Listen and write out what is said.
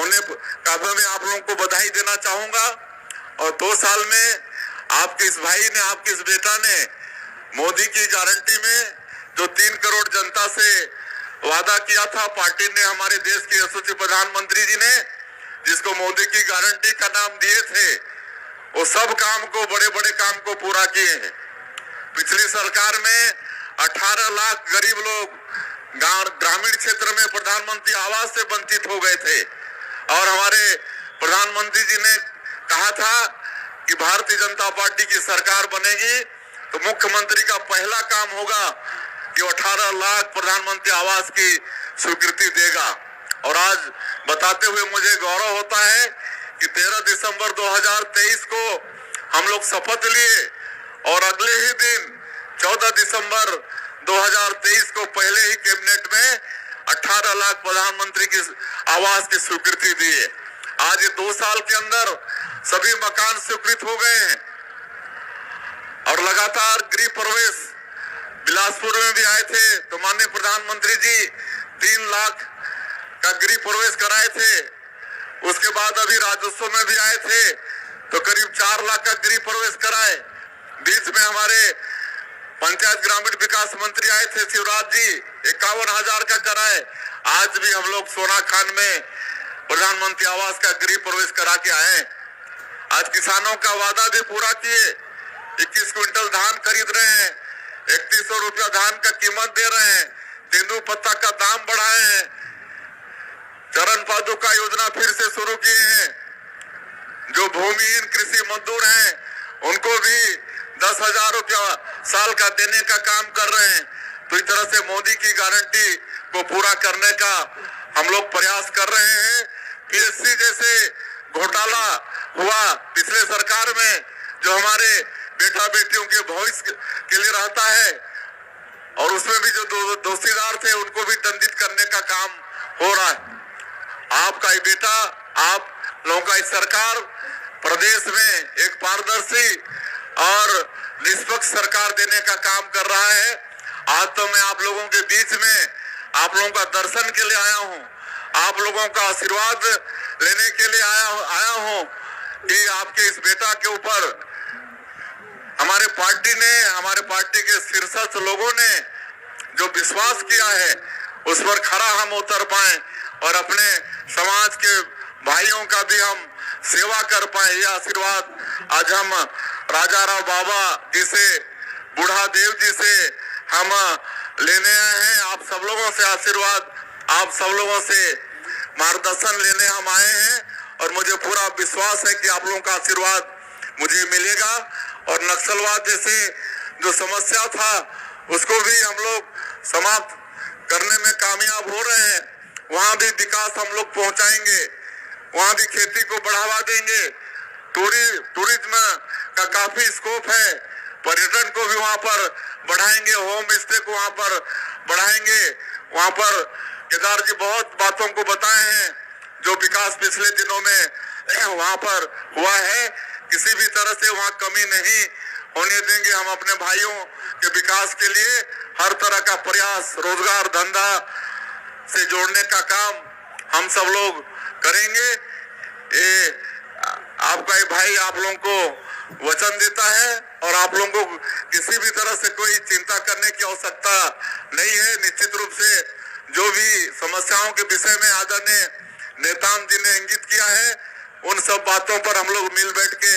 होने का मैं आप लोगों को बधाई देना चाहूंगा। और 2 साल में आपके इस भाई ने, आपके इस बेटा ने मोदी की गारंटी में जो 3 करोड़ जनता से वादा किया था, पार्टी ने, हमारे देश के यशस्वी प्रधानमंत्री जी ने जिसको मोदी की गारंटी का नाम दिए थे, वो सब काम को, बड़े बड़े काम को पूरा किए हैं। पिछली सरकार में 18 लाख गरीब लोग ग्रामीण क्षेत्र में प्रधानमंत्री आवास से वंचित हो गए थे। और हमारे प्रधानमंत्री जी ने कहा था कि भारतीय जनता पार्टी की सरकार बनेगी तो मुख्यमंत्री का पहला काम होगा कि 18 लाख प्रधानमंत्री आवास की स्वीकृति देगा। और आज बताते हुए मुझे गौरव होता है कि 13 दिसंबर 2023 को हम लोग शपथ लिए और अगले ही दिन 14 दिसंबर 2023 को पहले ही कैबिनेट में 18 लाख प्रधानमंत्री की आवास की स्वीकृति दिए। आज ये 2 साल के अंदर सभी मकान स्वीकृत हो गए हैं। और लगातार गृह प्रवेश बिलासपुर में भी आए थे तो माननीय प्रधानमंत्री जी 3 लाख का गृह प्रवेश कराए थे। उसके बाद अभी राजस्व में भी आए थे तो करीब 4 लाख का गृह प्रवेश कराए। बीच में हमारे पंचायत ग्रामीण विकास मंत्री आए थे शिवराज जी, 51,000 का कराए। आज भी हम लोग सोना खान में प्रधानमंत्री आवास का गृह प्रवेश करा के आए। आज किसानों का वादा भी पूरा किए, 21 क्विंटल धान खरीद रहे हैं, 3100 रुपया धान का कीमत दे रहे हैं, तेंदू पत्ता का दाम बढ़ाए हैं, चरण पादुका योजना फिर से शुरू किए हैं। जो भूमिहीन कृषि मजदूर हैं उनको भी 10,000 रुपया साल का देने का काम कर रहे हैं। तो इस तरह से मोदी की गारंटी को पूरा करने का हम लोग प्रयास कर रहे हैं। पीएससी जैसे घोटाला हुआ पिछले सरकार में, जो हमारे बेटा बेटियों के भविष्य के लिए रहता है, और उसमें भी जो दोषीदार थे उनको भी दंडित करने का काम हो रहा है। आपका ये बेटा, आप लोगों का इस सरकार प्रदेश में एक पारदर्शी और निष्पक्ष सरकार देने का काम कर रहा है। आज तो मैं आप लोगों के बीच में आप लोगों का दर्शन के लिए आया हूं, आप लोगों का आशीर्वाद लेने के लिए आया हूं कि आपके इस बेटा के ऊपर हमारे पार्टी के शीर्षस्थ लोगों ने जो विश्वास किया है उस पर खरा हम उतर पाए और अपने समाज के भाइयों का भी हम सेवा कर पाए। ये आशीर्वाद आज हम राजा राव बाबा जी से, बूढ़ा देव जी से हम लेने आए हैं। आप सब लोगों से आशीर्वाद, आप सब लोगों से मार्गदर्शन लेने हम आए हैं और मुझे पूरा विश्वास है कि आप लोगों का आशीर्वाद मुझे मिलेगा। और नक्सलवाद जैसे जो समस्या था उसको भी हम लोग समाप्त करने में कामयाब हो रहे हैं। वहां भी विकास हम लोग पहुंचाएंगे, वहां भी खेती को बढ़ावा देंगे। टूरिज्म का काफी स्कोप है, पर्यटन को भी वहां पर बढ़ाएंगे, होम स्टे को वहां पर बढ़ाएंगे। वहां पर केदार जी बहुत बातों को बताए हैं जो विकास पिछले दिनों में वहां पर हुआ है। किसी भी तरह से वहां कमी नहीं होने देंगे। हम अपने भाइयों के विकास के लिए हर तरह का प्रयास, रोजगार, धंधा से जोड़ने का काम हम सब लोग करेंगे। ये आपका ये भाई आप लोगों को वचन देता है और आप लोगों को किसी भी तरह से कोई चिंता करने की आवश्यकता नहीं है। निश्चित रूप से जो भी समस्याओं के विषय में आदरणीय नेताम जी ने इंगित किया है, उन सब बातों पर हम लोग मिल बैठ के